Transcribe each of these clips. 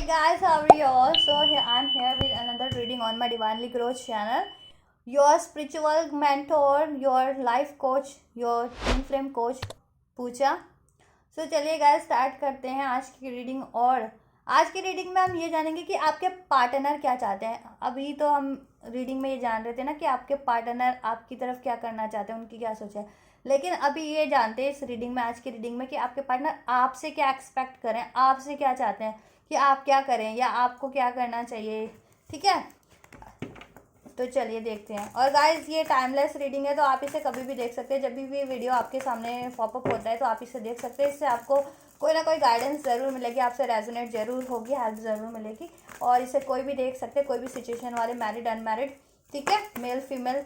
Guys, how are you all? So here I'm here with another reading on my Divinely Growth channel. Your spiritual mentor, your life coach, your twin flame coach Puja. So चलिए guys start करते हैं आज की reading. और आज की reading में हम ये जानेंगे कि आपके पार्टनर क्या चाहते हैं। अभी तो हम रीडिंग में ये जान रहे थे ना कि आपके पार्टनर आपकी तरफ क्या करना चाहते हैं, उनकी क्या सोच है। लेकिन अभी ये जानते हैं इस रीडिंग में, आज की रीडिंग में, कि आपके पार्टनर आपसे क्या एक्सपेक्ट करें, आपसे क्या चाहते हैं कि आप क्या करें या आपको क्या करना चाहिए। ठीक है, तो चलिए देखते हैं। और गाइस ये टाइमलेस रीडिंग है, तो आप इसे कभी भी देख सकते हैं। जब भी वीडियो आपके सामने पॉपअप होता है तो आप इसे देख सकते हैं। इससे आपको कोई ना कोई गाइडेंस ज़रूर मिलेगी, आपसे रेजोनेट जरूर होगी, हेल्प ज़रूर मिलेगी। और इसे कोई भी देख सकते हैं, कोई भी सिचुएशन वाले, मैरिड अनमैरिड, ठीक है, male female,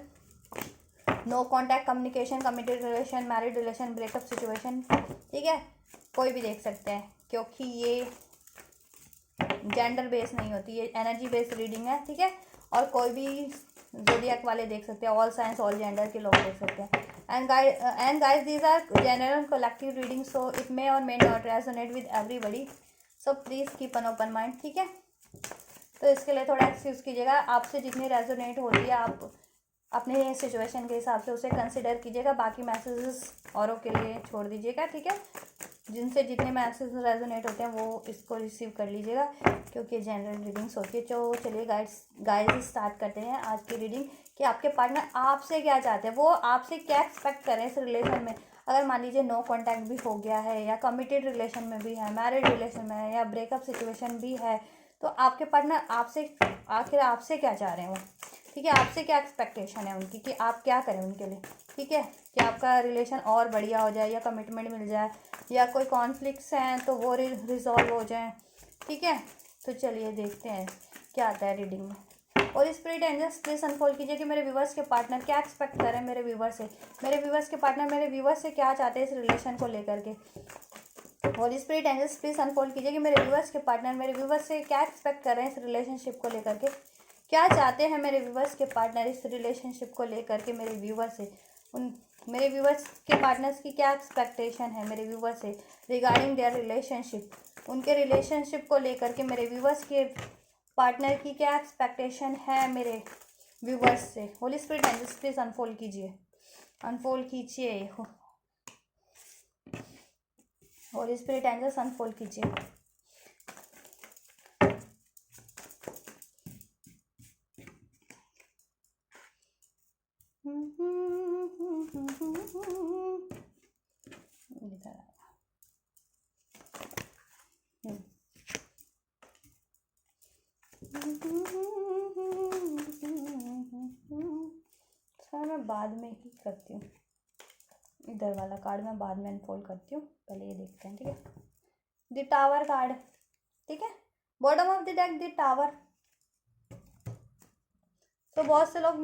no contact communication, committed relation, married relation, breakup situation, ठीक है, कोई भी देख सकते हैं। क्योंकि ये जेंडर बेस नहीं होती, ये एनर्जी बेस्ड रीडिंग है, ठीक है। और कोई भी ज़ोडिएक वाले देख सकते हैं, ऑल साइंस ऑल जेंडर के लोग देख सकते हैं। And guys these are general collective reading, so it may or may not resonate with everybody, so please keep an open mind, ठीक है। तो इसके लिए थोड़ा एक्सक्यूज़ कीजिएगा। आपसे जितनी रेजोनेट होती है आप अपने सिचुएशन के हिसाब से उसे कंसिडर कीजिएगा, बाकी मैसेजेस औरों के लिए छोड़ दीजिएगा, ठीक है। जिनसे जितने मैसेज रेजोनेट होते हैं वो इसको रिसीव कर लीजिएगा, क्योंकि जनरल रीडिंग्स होती है। तो चलिए गाइस स्टार्ट करते हैं आज की रीडिंग कि आपके पार्टनर आपसे क्या चाहते हैं, वो आपसे क्या एक्सपेक्ट करें इस रिलेशन में। अगर मान लीजिए नो कॉन्टैक्ट भी हो गया है, या कमिटेड रिलेशन में भी है, मैरिड रिलेशन में है, या ब्रेकअप सिचुएशन भी है, तो आपके पार्टनर आपसे आखिर आपसे क्या चाह रहे हैं वो, ठीक है। आपसे क्या एक्सपेक्टेशन है उनकी कि आप क्या करें उनके लिए, ठीक है। कि आपका रिलेशन और बढ़िया हो जाए, या कमिटमेंट मिल जाए, या कोई कॉन्फ्लिक्ट्स हैं तो वो रिजॉल्व हो जाए, ठीक है। तो चलिए देखते हैं क्या आता है रीडिंग में। और स्पिरिट एंजल्स प्लीज अनफोल्ड कीजिए कि मेरे व्यूवर्स के पार्टनर क्या एक्सपेक्ट करें मेरे व्यूवर से, मेरे व्यूवर्स के पार्टनर मेरे व्यूवर्स से क्या चाहते हैं इस रिलेशन को लेकर के। और स्पिरिट एंजल्स प्लीज अनफोल्ड कीजिए कि मेरे व्यूवर्स के पार्टनर मेरे व्यूवर्स से क्या एक्सपेक्ट कर रहे हैं इस रिलेशनशिप को लेकर के, क्या चाहते हैं मेरे व्यूवर्स के पार्टनर इस रिलेशनशिप को लेकर के मेरे व्यूवर्स से। उन मेरे व्यूवर्स के पार्टनर्स की क्या एक्सपेक्टेशन है मेरे व्यूवर्स से रिगार्डिंग देयर रिलेशनशिप, उनके रिलेशनशिप को लेकर के मेरे व्यूवर्स के पार्टनर की क्या एक्सपेक्टेशन है मेरे व्यूवर्स से। Holy spirit angels please unfold कीजिए, अनफोल्ड कीजिए। होली स्पिरिट एंजल्स अनफोल्ड कीजिए। सर मैं बाद में ही करती हूँ, इधर वाला कार्ड मैं बाद में अनफोल्ड करती हूँ, पहले ये देखते हैं, ठीक है। द टावर कार्ड, ठीक है, bottom of the deck the tower. तो बहुत से लोग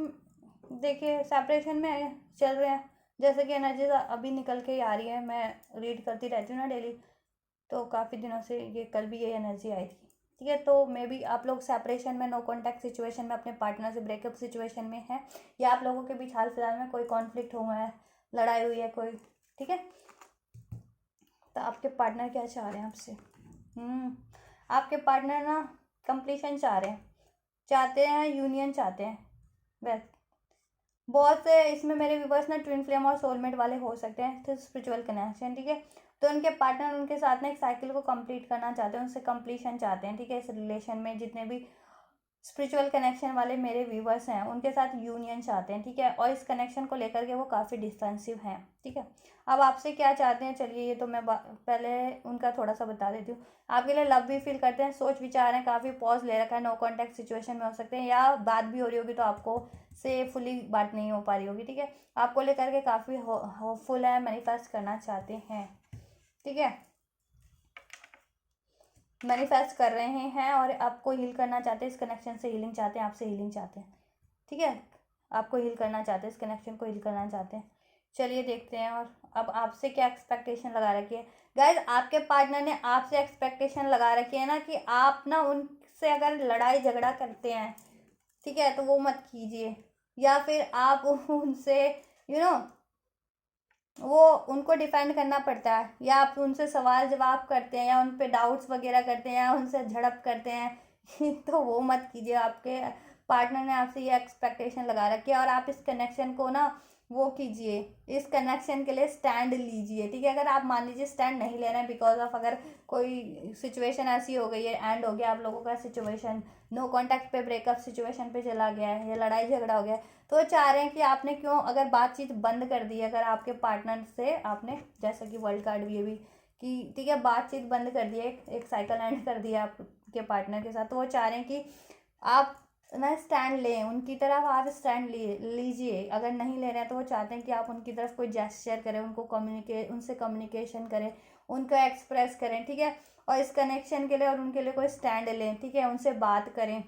देखिए सेपरेशन में चल रहे हैं, जैसे कि एनर्जी अभी निकल के ही आ रही है, मैं रीड करती रहती हूँ ना डेली, तो काफ़ी दिनों से ये कल भी ये एनर्जी आई थी, ठीक है। तो मे बी आप लोग सेपरेशन में, नो कॉन्टैक्ट सिचुएशन में, अपने पार्टनर से ब्रेकअप सिचुएशन में हैं, या आप लोगों के बीच हाल फिलहाल में कोई कॉन्फ्लिक्ट हुआ है, लड़ाई हुई है कोई, ठीक है। तो आपके पार्टनर क्या चाह रहे हैं आपसे? आपके पार्टनर ना कंप्लीशन चाह रहे हैं, चाहते हैं यूनियन चाहते हैं। बस बहुत से इसमें मेरे व्यूवर्स ना ट्विन फ्लेम और सोलमेट वाले हो सकते हैं, तो स्पिरिचुअल कनेक्शन, ठीक है। तो उनके पार्टनर उनके साथ ना एक साइकिल को कंप्लीट करना चाहते हैं, उनसे कंप्लीशन चाहते हैं, ठीक है। इस रिलेशन में जितने भी स्पिरिचुअल कनेक्शन वाले मेरे व्यूवर्स हैं उनके साथ यूनियन चाहते हैं, ठीक है। और इस कनेक्शन को लेकर के वो काफ़ी डिफेंसिव हैं, ठीक है। अब आपसे क्या चाहते हैं, चलिए ये तो मैं पहले उनका थोड़ा सा बता देती हूँ। आपके लिए लव भी फील करते हैं, सोच विचार हैं, काफ़ी पॉज ले रखा है, नो कॉन्टैक्ट सिचुएशन में हो सकते हैं, या बात भी हो रही होगी तो आपको से फुली बात नहीं हो पा रही होगी, ठीक है। आपको लेकर के काफ़ी होपफुल है, मैनिफेस्ट करना चाहते हैं, ठीक है, मैनिफेस्ट कर रहे हैं और आपको हील करना चाहते हैं, इस कनेक्शन से हीलिंग चाहते हैं, आपसे हीलिंग चाहते हैं, ठीक है। आपको हील करना चाहते हैं, इस कनेक्शन को हील करना चाहते हैं। चलिए देखते हैं और अब आपसे क्या एक्सपेक्टेशन लगा रखी है। गाइज आपके पार्टनर ने आपसे एक्सपेक्टेशन लगा रखी है ना कि आप ना उनसे अगर लड़ाई झगड़ा करते हैं, ठीक है, तो वो मत कीजिए, या फिर आप उनसे यू नो वो उनको डिफेंड करना पड़ता है, या आप उनसे सवाल जवाब करते हैं, या उन पे डाउट्स वगैरह करते हैं, या उनसे झड़प करते हैं तो वो मत कीजिए। आपके पार्टनर ने आपसे ये एक्सपेक्टेशन लगा रखी है, और आप इस कनेक्शन को ना वो कीजिए, इस कनेक्शन के लिए स्टैंड लीजिए, ठीक है। अगर आप मान लीजिए स्टैंड नहीं ले रहे हैं बिकॉज ऑफ अगर कोई सिचुएशन ऐसी हो गई है, एंड हो गया आप लोगों का सिचुएशन, नो कॉन्टैक्ट पे ब्रेकअप सिचुएशन पे चला गया है, या लड़ाई झगड़ा हो गया है, तो वो चाह रहे हैं कि आपने क्यों, अगर बातचीत बंद कर दी है, अगर आपके पार्टनर से आपने, जैसा कि वर्ल्ड कार्ड भी ये भी कि ठीक है, बातचीत बंद कर दी है, एक साइकिल एंड कर दिया आपके पार्टनर के साथ, तो वो चाह रहे हैं कि आप ना स्टैंड लें, उनकी तरफ आप स्टैंड लीजिए। अगर नहीं ले रहे हैं तो वो चाहते हैं कि आप उनकी तरफ कोई जेस्चर करें, उनसे कम्युनिकेशन करें, उनको एक्सप्रेस करें, ठीक है। और इस कनेक्शन के लिए और उनके लिए कोई स्टैंड लें, ठीक है, उनसे बात करें,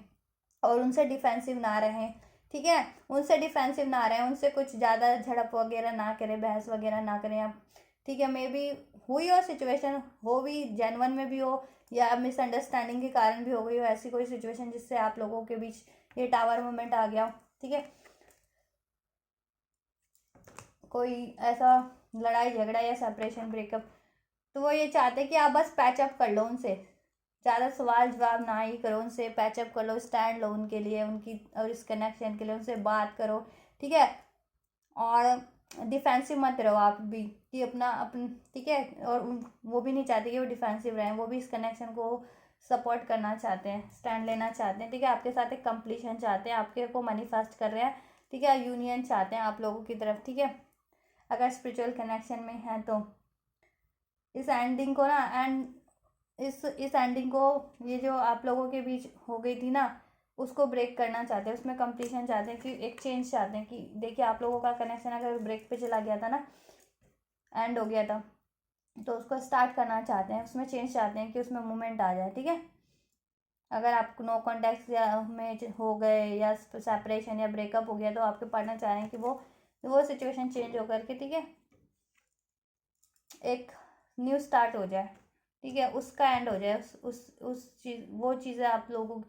और उनसे डिफेंसिव ना रहें, ठीक है, उनसे डिफेंसिव ना रहें, उनसे कुछ ज़्यादा झड़प वगैरह ना करें, बहस वगैरह ना करें आप, ठीक है। मे बी हुई हो सिचुएशन, हो भी जेन्युइन में भी हो, या मिसअंडरस्टैंडिंग के कारण भी हो गई हो ऐसी कोई सिचुएशन जिससे आप लोगों के बीच ये टावर मोमेंट आ गया हो, ठीक है, कोई ऐसा लड़ाई झगड़ा या सेपरेशन ब्रेकअप, तो वो ये चाहते हैं कि आप बस पैचअप कर लो उनसे, ज़्यादा सवाल जवाब ना ही करो, उनसे पैचअप कर लो, स्टैंड लो उनके लिए, उनकी और इस कनेक्शन के लिए उनसे बात करो, ठीक है। और डिफेंसिव मत रहो आप भी कि ठीक है, और वो भी नहीं चाहते कि वो डिफेंसिव रहें, वो भी इस कनेक्शन को सपोर्ट करना चाहते हैं, स्टैंड लेना चाहते हैं, ठीक है, आपके साथ एक कंप्लीशन चाहते हैं, आपके को मैनिफेस्ट कर रहे हैं, ठीक है, यूनियन चाहते हैं आप लोगों की तरफ, ठीक है। अगर स्पिरिचुअल कनेक्शन में है तो इस एंडिंग को ना, एंड इस एंडिंग को, ये जो आप लोगों के बीच हो गई थी ना, उसको ब्रेक करना चाहते हैं, उसमें कंप्लीशन चाहते हैं, कि एक चेंज चाहते हैं, कि देखिए आप लोगों का कनेक्शन अगर ब्रेक पे चला गया था ना, एंड हो गया था, तो उसको स्टार्ट करना चाहते हैं, उसमें चेंज चाहते हैं कि उसमें मूवमेंट आ जाए, ठीक है। अगर आप नो कॉन्टैक्ट या में हो गए, या सेपरेशन या ब्रेकअप हो गया, तो आपके पार्टनर चाह रहे हैं कि वो सिचुएशन चेंज होकर के, ठीक है, एक न्यू स्टार्ट हो जाए, ठीक है, उसका एंड हो जाए, उस चीज़, वो चीज़ें आप लोगों,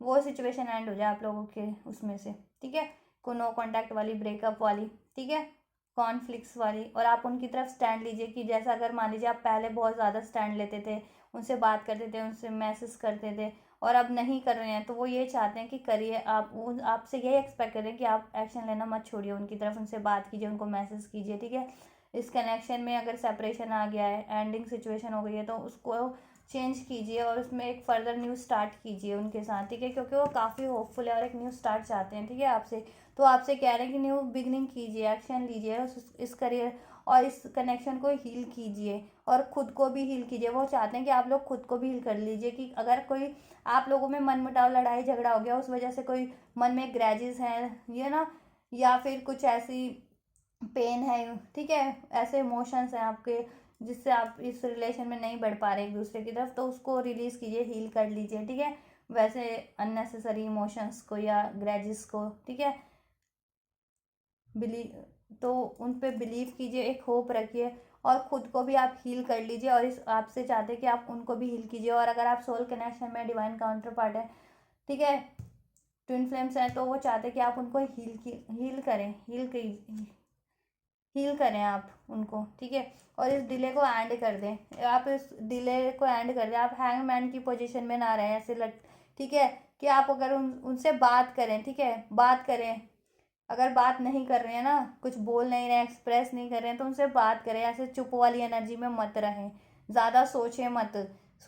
वो सिचुएशन एंड हो जाए आप लोगों के उसमें से, ठीक है, को नो कॉन्टैक्ट वाली, ब्रेकअप वाली, ठीक है, कॉन्फ्लिक्ट्स वाली, और आप उनकी तरफ स्टैंड लीजिए, कि जैसा अगर मान लीजिए आप पहले बहुत ज़्यादा स्टैंड लेते थे, उनसे बात करते थे, उनसे मैसेज करते थे, और अब नहीं कर रहे हैं, तो वो ये चाहते हैं कि करिए, आप आपसे यही एक्सपेक्ट करें कि आप एक्शन लेना मत छोड़िए, उनकी तरफ उनसे बात कीजिए, उनको मैसेज कीजिए, ठीक है। इस कनेक्शन में अगर सेपरेशन आ गया है, एंडिंग सिचुएशन हो गई है, तो उसको चेंज कीजिए, और उसमें एक फर्दर न्यू स्टार्ट कीजिए उनके साथ, ठीक है, क्योंकि वो काफ़ी होपफुल है और एक न्यू स्टार्ट चाहते हैं, ठीक है, आपसे। तो आपसे कह रहे हैं कि न्यू बिगनिंग कीजिए, एक्शन लीजिए, इस करियर और इस कनेक्शन को हील कीजिए, और खुद को भी हील कीजिए। वो चाहते हैं कि आप लोग खुद को भी हील कर लीजिए, कि अगर कोई आप लोगों में मनमुटाव, लड़ाई झगड़ा हो गया, उस वजह से कोई मन में ग्रैजेस हैं, ये ना, या फिर कुछ ऐसी पेन है, ठीक है, ऐसे इमोशंस हैं आपके, जिससे आप इस रिलेशन में नहीं बढ़ पा रहे एक दूसरे की तरफ, तो उसको रिलीज़ कीजिए, हील कर लीजिए, ठीक है, वैसे अननेसेसरी इमोशंस को या ग्रैजेस को, ठीक है, बिलीव, तो उन पे बिलीव कीजिए, एक होप रखिए, और ख़ुद को भी आप हील कर लीजिए, और इस आपसे चाहते हैं कि आप उनको भी हील कीजिए। और अगर आप सोल कनेक्शन में डिवाइन काउंटर पार्ट है, ठीक है, ट्विन फ्लेम्स हैं, तो वो चाहते हैं कि आप उनको हील करें, हील करें आप उनको, ठीक है, और इस डिले को एंड कर दें, आप इस डिले को एंड कर दें, आप हैंगमैन की पोजीशन में ना रहें ऐसे ठीक है, कि आप अगर उनसे बात करें, ठीक है, बात करें, अगर बात नहीं कर रहे हैं ना, कुछ बोल नहीं रहे हैं, एक्सप्रेस नहीं कर रहे हैं, तो उनसे बात करें, ऐसे चुप वाली एनर्जी में मत रहें, ज़्यादा सोचें मत,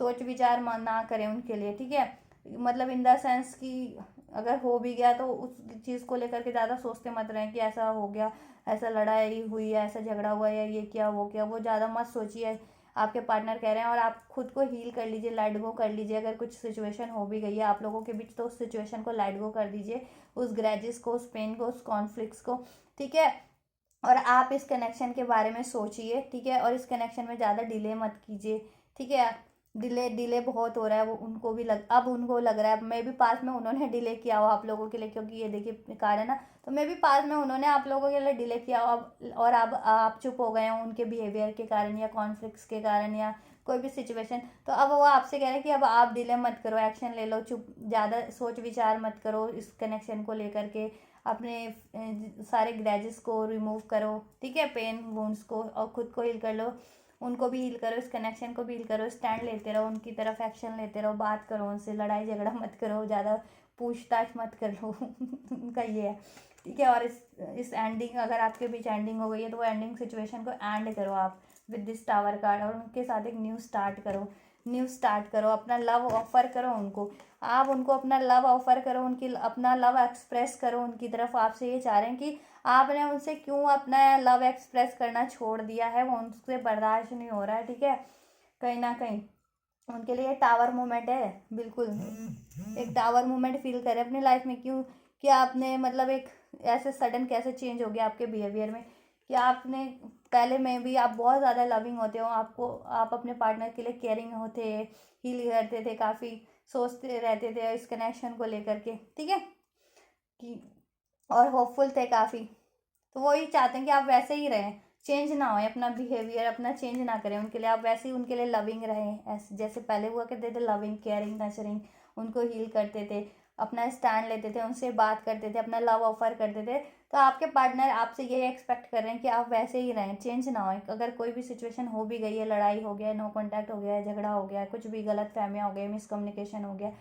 सोच विचार ना करें उनके लिए, ठीक है, मतलब इन द सेंस कि अगर हो भी गया तो उस चीज़ को लेकर के ज़्यादा सोचते मत रहें कि ऐसा हो गया, ऐसा लड़ाई हुई है, ऐसा झगड़ा हुआ है, या ये क्या वो क्या, वो ज़्यादा मत सोचिए, आपके पार्टनर कह रहे हैं, और आप खुद को हील कर लीजिए, लेट गो कर लीजिए, अगर कुछ सिचुएशन हो भी गई है आप लोगों के बीच, तो उस सिचुएशन को लेट गो कर दीजिए, उस ग्रैजेस को, उस पेन को, उस कॉन्फ्लिक्ट्स को, ठीक है, और आप इस कनेक्शन के बारे में सोचिए, ठीक है, और इस कनेक्शन में ज़्यादा डिले मत कीजिए, ठीक है, डिले बहुत हो रहा है, वो उनको भी अब उनको लग रहा है, मे भी पास में उन्होंने डिले किया हो आप लोगों के लिए, क्योंकि ये देखिए कार्ड है ना, तो मे भी पास में उन्होंने आप लोगों के लिए डिले किया हो, अब और अब आप चुप हो गए हो उनके बिहेवियर के कारण, या कॉन्फ्लिक्ट्स के कारण, या कोई भी सिचुएशन, तो अब वो आपसे कह रहे हैं कि अब आप डिले मत करो, एक्शन ले लो, चुप, ज़्यादा सोच विचार मत करो इस कनेक्शन को लेकर के, अपने सारे ग्रैजेस को रिमूव करो, ठीक है, पेन वुंड्स को, और खुद को हील कर लो, उनको भी हील करो, इस कनेक्शन को भी हील करो, स्टैंड लेते रहो, उनकी तरफ एक्शन लेते रहो, बात करो उनसे, लड़ाई झगड़ा मत करो, ज़्यादा पूछताछ मत करो उनका ये है, ठीक है। और इस एंडिंग, अगर आपके बीच एंडिंग हो गई है तो वो एंडिंग सिचुएशन को एंड करो आप विद दिस टावर कार्ड, और उनके साथ एक न्यू स्टार्ट करो, अपना लव ऑफर करो उनको, आप उनको अपना लव ऑफर करो, उनकी अपना लव एक्सप्रेस करो उनकी तरफ। आपसे ये चाह रहे हैं कि आपने उनसे क्यों अपना लव एक्सप्रेस करना छोड़ दिया है, वो उनसे बर्दाश्त नहीं हो रहा है, ठीक है। कहीं ना कहीं उनके लिए टावर मोमेंट है, बिल्कुल एक टावर मोमेंट फील करें अपनी लाइफ में। क्यों कि आपने मतलब एक ऐसे सडन कैसे चेंज हो गया आपके बिहेवियर में, कि आपने पहले में भी आप बहुत ज़्यादा लविंग होते हो, आप अपने पार्टनर के लिए केयरिंग होते, हील करते थे, काफ़ी सोचते रहते थे इस कनेक्शन को लेकर के, ठीक है, कि और होपफुल थे काफ़ी। तो वही चाहते हैं कि आप वैसे ही रहें, चेंज ना हो, अपना बिहेवियर अपना चेंज ना करें उनके लिए, आप वैसे ही उनके लिए लविंग रहें, ऐसे जैसे पहले हुआ करते थे, लविंग केयरिंग नर्चरिंग, उनको हील करते थे, अपना स्टैंड लेते थे, उनसे बात करते थे, अपना लव ऑफर करते थे। तो आपके पार्टनर आपसे यही एक्सपेक्ट कर रहे हैं कि आप वैसे ही रहें, चेंज ना हो। अगर कोई भी सिचुएशन हो भी गई है, लड़ाई हो गया है, नो कॉन्टैक्ट हो गया है, झगड़ा हो गया है, कुछ भी गलत फहमियाँ हो गई, मिसकम्युनिकेशन हो गया,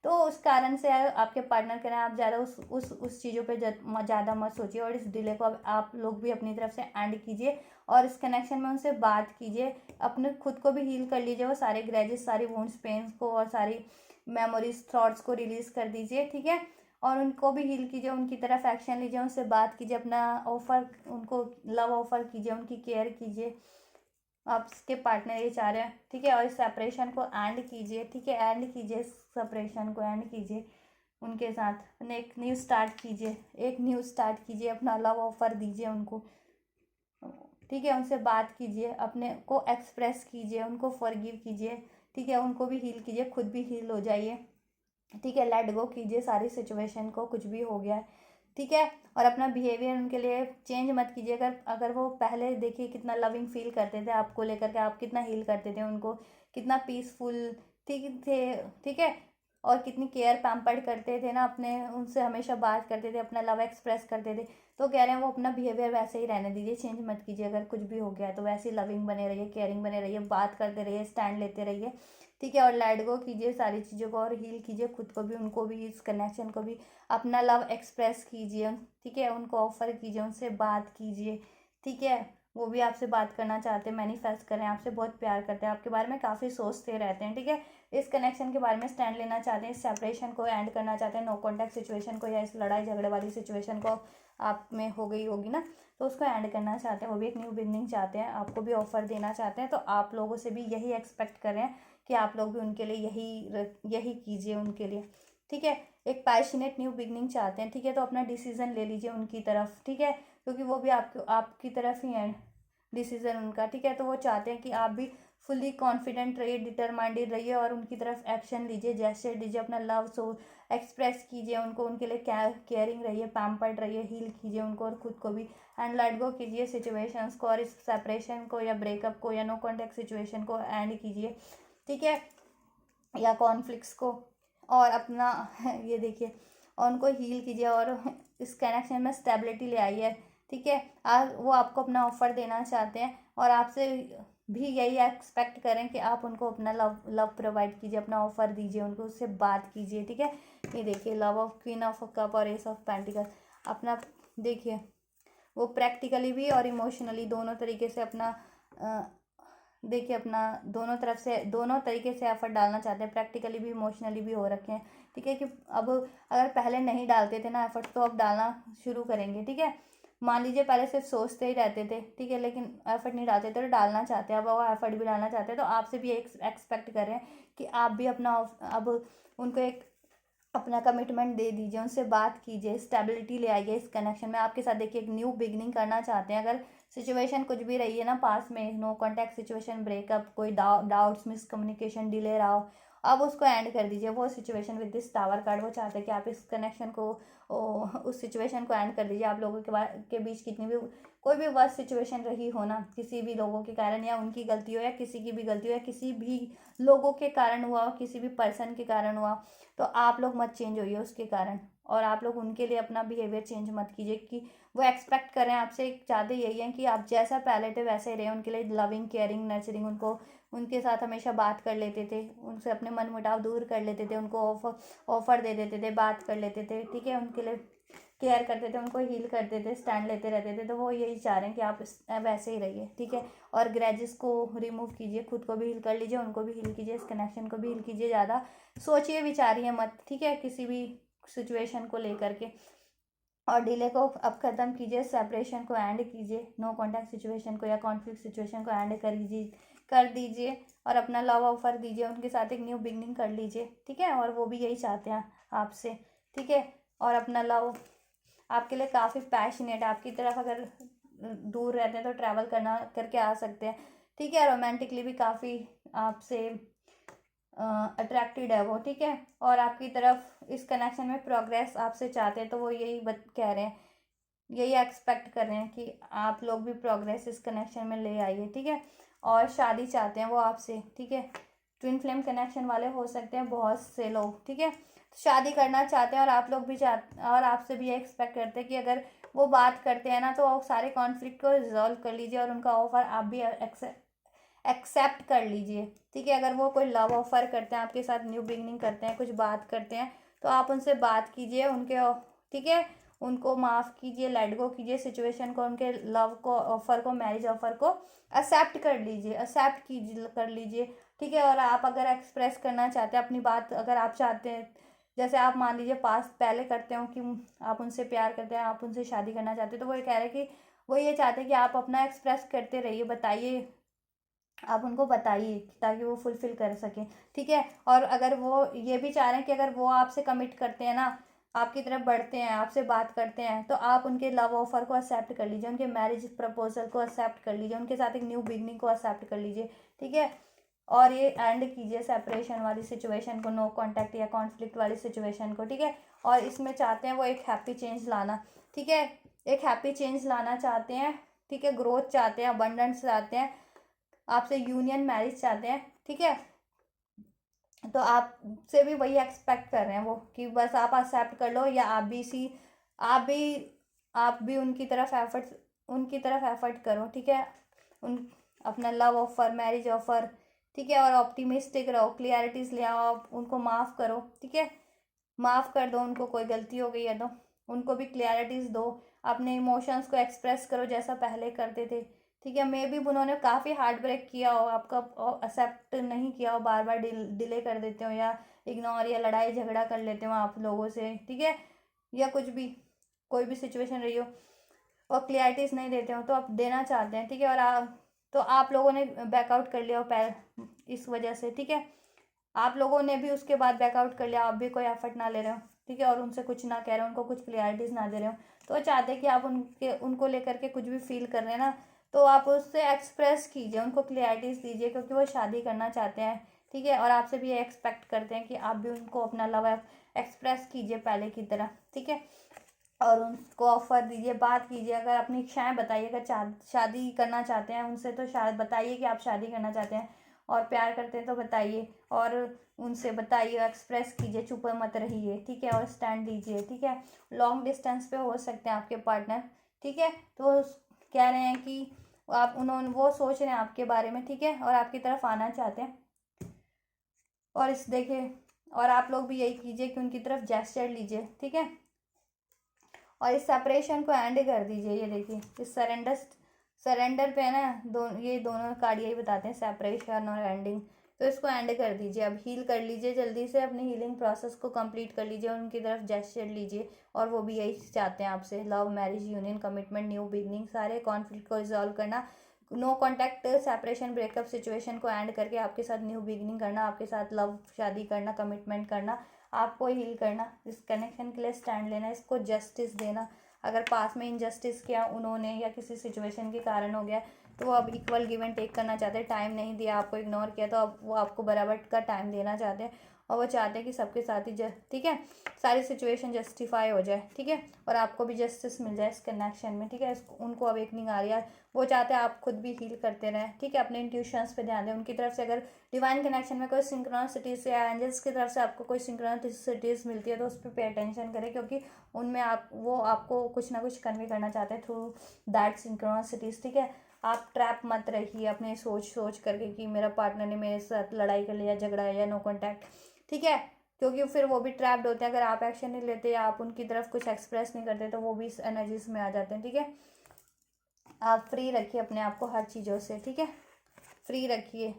तो उस कारण से आपके पार्टनर कह रहे हैं आप ज़्यादा उस चीज़ों पे ज़्यादा मत सोचिए, और इस डिले को अब आप लोग भी अपनी तरफ से एंड कीजिए, और इस कनेक्शन में उनसे बात कीजिए, अपने खुद को भी हील कर लीजिए, वो सारे ग्रेजेस, सारी वुंड्स, पेन्स को, और सारी मेमोरीज, थॉट्स को रिलीज़ कर दीजिए, ठीक है। और उनको भी हील कीजिए, उनकी तरफ एक्शन लीजिए, उनसे बात कीजिए, अपना ऑफर, उनको लव ऑफर कीजिए, उनकी केयर कीजिए, आपके पार्टनर ये चाह रहे हैं, ठीक है। और इस सेपरेशन को एंड कीजिए, ठीक है, एंड कीजिए, सेपरेशन को एंड कीजिए उनके साथ, एक न्यू स्टार्ट कीजिए, अपना लव ऑफर दीजिए उनको, ठीक है, उनसे बात कीजिए, अपने को एक्सप्रेस कीजिए, उनको फॉरगिव कीजिए, ठीक है, उनको भी हील कीजिए, खुद भी हील हो जाइए, ठीक है, लेट गो कीजिए सारी सिचुएशन को, कुछ भी हो गया है, ठीक है। और अपना बिहेवियर उनके लिए चेंज मत कीजिए, अगर वो पहले देखिए कितना लविंग फील करते थे आपको लेकर के, आप कितना हील करते थे उनको, कितना पीसफुल ठीक थे, ठीक है, और कितनी केयर पैम्पर्ड करते थे ना, अपने उनसे हमेशा बात करते थे, अपना लव एक्सप्रेस करते थे। तो कह रहे हैं वो अपना बिहेवियर वैसे ही रहने दीजिए, चेंज मत कीजिए, अगर कुछ भी हो गया है तो वैसे ही लविंग बने रहिए, केयरिंग बने रहिए, बात करते रहिए, स्टैंड लेते रहिए, ठीक है। और लेट गो कीजिए सारी चीज़ों को, और हील कीजिए खुद को भी, उनको भी, इस कनेक्शन को भी, अपना लव एक्सप्रेस कीजिए, ठीक है, उनको ऑफर कीजिए, उनसे बात कीजिए, ठीक है। वो भी आपसे बात करना चाहते हैं, मैनिफेस्ट करें, आपसे बहुत प्यार करते हैं, आपके बारे में काफ़ी सोचते रहते हैं, ठीक है। इस कनेक्शन के बारे में स्टैंड लेना चाहते हैं, इस सेपरेशन को एंड करना चाहते हैं, नो कॉन्टैक्ट सिचुएशन को, या इस लड़ाई झगड़े वाली सिचुएशन को आप में हो गई होगी ना, तो उसको एंड करना चाहते हैं, वो भी एक न्यू बिगनिंग चाहते हैं, आपको भी ऑफर देना चाहते हैं। तो आप लोगों से भी यही एक्सपेक्ट कर रहे हैं कि आप लोग भी उनके लिए यही कीजिए उनके लिए, ठीक है। एक पैशनेट न्यू बिगनिंग चाहते हैं, ठीक है, तो अपना डिसीजन ले लीजिए उनकी तरफ, ठीक है, क्योंकि वो भी आपकी तरफ ही है डिसीजन उनका, ठीक है। तो वो चाहते हैं कि आप भी फुली कॉन्फिडेंट रहिए, डिटरमाइंडेड रहिए, और उनकी तरफ एक्शन लीजिए, जैसे दीजिए, अपना लव सो एक्सप्रेस कीजिए उनको, उनके लिए केयरिंग रहिए, पैम्पर्ड रहिए, हील कीजिए उनको और खुद को भी, एंड लेट गो कीजिए सिचुएशंस को, और इस सेपरेशन को या ब्रेकअप को या नो कॉन्टैक्ट सिचुएशन को एंड कीजिए, ठीक है, या कॉन्फ्लिक्ट्स को, और अपना ये देखिए, और उनको हील कीजिए, और इस कनेक्शन में स्टेबिलिटी ले आइए, ठीक है। आज वो आपको अपना ऑफर देना चाहते हैं, और आपसे भी यही एक्सपेक्ट करें कि आप उनको अपना लव प्रोवाइड कीजिए, अपना ऑफर दीजिए उनको, उससे बात कीजिए, ठीक है। ये देखिए, love of queen of cup और एस ऑफ पेंटिकल, अपना देखिए, वो प्रैक्टिकली भी और इमोशनली दोनों तरीके से अपना देखिए, अपना दोनों तरीके से एफर्ट डालना चाहते हैं, प्रैक्टिकली भी इमोशनली भी हो रखे हैं, ठीक है। कि अब अगर पहले नहीं डालते थे ना एफर्ट, तो अब डालना शुरू करेंगे, ठीक है। मान लीजिए पहले सिर्फ सोचते ही रहते थे, ठीक है, लेकिन एफर्ट नहीं डालते थे, तो डालना चाहते हैं, अब वो एफर्ट भी डालना चाहते हैं। तो आपसे भी एक्सपेक्ट कर रहे हैं कि आप भी अपना अब उनको एक अपना कमिटमेंट दे दीजिए, उनसे बात कीजिए, स्टेबिलिटी ले आइए इस कनेक्शन में, आपके साथ देखिए एक न्यू बिगनिंग करना चाहते हैं। अगर सिचुएशन कुछ भी रही है ना पास में, नो कॉन्टैक्ट सिचुएशन, ब्रेकअप, कोई डाउट्स, मिसकम्युनिकेशन, डिले रहा हो, अब उसको एंड कर दीजिए। वो situation with this tower card, वो चाहते हैं कि आप इस कनेक्शन को उस सिचुएशन को एंड कर दीजिए। आप लोगों के बीच कितनी भी कोई भी वर्स्ट सिचुएशन रही हो ना, किसी भी लोगों के कारण, या उनकी गलती हो या किसी की भी गलती हो, या किसी भी लोगों के कारण हुआ हो, किसी भी पर्सन के कारण हुआ, तो आप लोग मत चेंज होइए उसके कारण। और आप लोग उनके लिए अपना बिहेवियर चेंज मत कीजिए कि वो एक्सपेक्ट कर रहे हैं आपसे। चाहते यही है कि आप जैसा पहले थे वैसे ही रहे, उनके लिए लविंग केयरिंग नर्चरिंग, उनको उनके साथ हमेशा बात कर लेते थे, उनसे अपने मन मुटाव दूर कर लेते थे, उनको ऑफर दे देते थे, बात कर लेते थे, ठीक है, उनके लिए केयर करते थे, उनको हील करते थे, स्टैंड लेते रहते थे। तो वो यही चाह रहे हैं कि आप वैसे ही रहिए, ठीक है। और ग्रजेस को रिमूव कीजिए, खुद को भी हील कर लीजिए, उनको भी हील कीजिए, इस कनेक्शन को भी हील कीजिए। ज़्यादा सोचिए विचारिए मत, ठीक है, किसी भी सिचुएशन को लेकर के। और डिले को अब ख़त्म कीजिए, सेपरेशन को एंड कीजिए, नो कॉन्टैक्ट सिचुएशन को या कॉन्फ्लिक्ट सिचुएशन को एंड कर दीजिए और अपना लव ऑफर दीजिए, उनके साथ एक न्यू बिगनिंग कर लीजिए, ठीक है। और वो भी यही चाहते हैं आपसे, ठीक है। और अपना लव आपके लिए काफ़ी पैशनेट है, आपकी तरफ अगर दूर रहते हैं तो ट्रैवल करके आ सकते हैं, ठीक है। रोमांटिकली भी काफ़ी आपसे अट्रैक्टेड है वो, ठीक है। और आपकी तरफ इस कनेक्शन में प्रोग्रेस आपसे चाहते हैं, तो वो यही कह रहे हैं, यही एक्सपेक्ट कर रहे हैं कि आप लोग भी प्रोग्रेस इस कनेक्शन में ले आइए, ठीक है। और शादी चाहते हैं वो आपसे, ठीक है। ट्विन फ्लेम कनेक्शन वाले हो सकते हैं बहुत से लोग, ठीक है, शादी करना चाहते हैं। और आप लोग भी और आपसे भी एक्सपेक्ट करते हैं कि अगर वो बात करते हैं ना तो सारे कॉन्फ्लिक्ट को रिजॉल्व कर लीजिए और उनका ऑफर आप भी एक्सेप्ट कर लीजिए, ठीक है। अगर वो कोई लव ऑफर करते हैं आपके साथ, न्यू बिगनिंग करते हैं, कुछ बात करते हैं, तो आप उनसे बात कीजिए, उनके, ठीक है, उनको माफ़ कीजिए, लेट गो कीजिए सिचुएशन को, उनके लव को, ऑफर को, मैरिज ऑफर को एक्सेप्ट कर लीजिए, कर लीजिए, ठीक है। और आप अगर एक्सप्रेस करना चाहते हैं अपनी बात, अगर आप चाहते हैं, जैसे आप मान लीजिए पास्ट पहले करते हो कि आप उनसे प्यार करते हैं, आप उनसे शादी करना चाहते हैं, तो वो ये कह रहे हैं कि वो ये चाहते हैं कि आप अपना एक्सप्रेस करते रहिए, बताइए, आप उनको बताइए ताकि वो फुलफिल कर सकें, ठीक है। और अगर वो ये भी चाह रहे हैं कि अगर वो आपसे कमिट करते हैं ना, आपकी तरफ बढ़ते हैं, आपसे बात करते हैं, तो आप उनके लव ऑफर को एक्सेप्ट कर लीजिए, उनके मैरिज प्रपोजल को एक्सेप्ट कर लीजिए, उनके साथ एक न्यू बिगनिंग को एक्सेप्ट कर लीजिए, ठीक है। और ये एंड कीजिए सेपरेशन वाली सिचुएशन को, नो कॉन्टैक्ट या कॉन्फ्लिक्ट वाली सिचुएशन को, ठीक है। और इसमें चाहते हैं वो एक हैप्पी चेंज लाना, ठीक है, एक हैप्पी चेंज लाना चाहते हैं, ठीक है। ग्रोथ चाहते हैं, अबंडेंस चाहते हैं, आपसे यूनियन मैरिज चाहते हैं, ठीक है। तो आपसे भी वही एक्सपेक्ट कर रहे हैं वो कि बस आप एक्सेप्ट कर लो, या आप भी आप भी उनकी तरफ एफर्ट करो, ठीक है। उन अपना लव ऑफर, मैरिज ऑफर, ठीक है। और ऑप्टिमिस्टिक रहो, क्लियरिटीज ले आओ, आप उनको माफ़ करो, ठीक है, माफ़ कर दो उनको, कोई गलती हो गई है तो उनको भी क्लियरिटीज दो, अपने इमोशंस को एक्सप्रेस करो जैसा पहले करते थे, ठीक है। मे भी उन्होंने काफ़ी हार्ट ब्रेक किया हो, आपका एक्सेप्ट नहीं किया हो, बार बार डिले कर देते हो, या इग्नोर या लड़ाई झगड़ा कर लेते हो आप लोगों से, ठीक है, या कुछ भी कोई भी सिचुएशन रही हो और क्लियरिटीज नहीं देते हो, तो आप देना चाहते हैं, ठीक है। और तो आप लोगों ने बैकआउट कर लिया हो इस वजह से, ठीक है, आप लोगों ने भी उसके बाद बैकआउट कर लिया, आप भी कोई एफर्ट ना ले रहे हो, ठीक है, और उनसे कुछ ना कह रहे हो, उनको कुछ क्लियरिटीज ना दे रहे हो, तो चाहते हैं कि आप उनको लेकर के कुछ भी फील कर रहे हैं ना, तो आप उससे एक्सप्रेस कीजिए, उनको क्लियरिटीज दीजिए, क्योंकि वो शादी करना चाहते हैं, ठीक है। और आपसे भी ये एक्सपेक्ट करते हैं कि आप भी उनको अपना लव एक्सप्रेस कीजिए पहले की तरह, ठीक है। और उनको ऑफर दीजिए, बात कीजिए, अगर अपनी इच्छाएं बताइए, अगर शादी करना चाहते हैं उनसे तो शायद बताइए कि आप शादी करना चाहते हैं, और प्यार करते हैं तो बताइए, और उनसे बताइए, एक्सप्रेस कीजिए, चुप मत रहिए, ठीक है। और स्टैंड लीजिए, ठीक है। लॉन्ग डिस्टेंस पे हो सकते हैं आपके पार्टनर, ठीक है, तो कह रहे हैं कि वो सोच रहे हैं आपके बारे में, ठीक है, और आपकी तरफ आना चाहते हैं। और देखिए, और आप लोग भी यही कीजिए कि उनकी तरफ जेस्चर लीजिए, ठीक है। और इस सेपरेशन को एंड कर दीजिए। ये देखिए, इस सरेंडर पे है ना, ये दोनों कार्ड यही बताते हैं, सेपरेशन और एंडिंग। तो इसको एंड कर दीजिए, अब हील कर लीजिए, जल्दी से अपनी हीलिंग प्रोसेस को कंप्लीट कर लीजिए, उनकी तरफ जेस्चर लीजिए। और वो भी यही चाहते हैं आपसे, love, marriage, union, commitment, new beginning, सारे कॉन्फ्लिक्ट को रिजॉल्व करना, no contact, separation, breakup situation को एंड करके आपके साथ न्यू बिगनिंग करना, आपके साथ लव, शादी करना, कमिटमेंट करना, आपको हील करना, इस कनेक्शन के लिए स्टैंड लेना, इसको जस्टिस देना। अगर पास में इनजस्टिस किया उन्होंने या किसी सिचुएशन के कारण हो गया, तो वो अब इक्वल गिव एंड टेक करना चाहते हैं। टाइम नहीं दिया, आपको इग्नोर किया, तो अब वो आपको बराबर का टाइम देना चाहते हैं और वो चाहते हैं कि सबके साथ ही ठीक है सारी सिचुएशन जस्टिफाई हो जाए, ठीक है, और आपको भी जस्टिस मिल जाए इस कनेक्शन में, ठीक है। उनको अवेकनिंग आ रही है, वो चाहते हैं आप खुद भी हील करते रहें, ठीक है। अपने इंट्यूशंस पे ध्यान दें। उनकी तरफ से अगर डिवाइन कनेक्शन में कोई सिंक्रोनिसिटीज या एंजल्स की तरफ से आपको कोई सिंक्रोनिसिटीज मिलती है तो उस पर पे अटेंशन करें, क्योंकि उनमें वो आपको कुछ ना कुछ कन्वे करना चाहते हैं थ्रू दैट सिंक्रोनिसिटीज, ठीक है। आप ट्रैप मत रहिए अपने सोच करके कि मेरा पार्टनर ने मेरे साथ लड़ाई कर लिया, झगड़ा या नो कॉन्टैक्ट, ठीक है, क्योंकि फिर वो भी ट्रैप्ड होते हैं। अगर आप एक्शन नहीं लेते या आप उनकी तरफ कुछ एक्सप्रेस नहीं करते तो वो भी इस एनर्जीज में आ जाते हैं, ठीक है। आप फ्री रखिए अपने आप को हर चीज़ों से, ठीक है। फ्री रखिए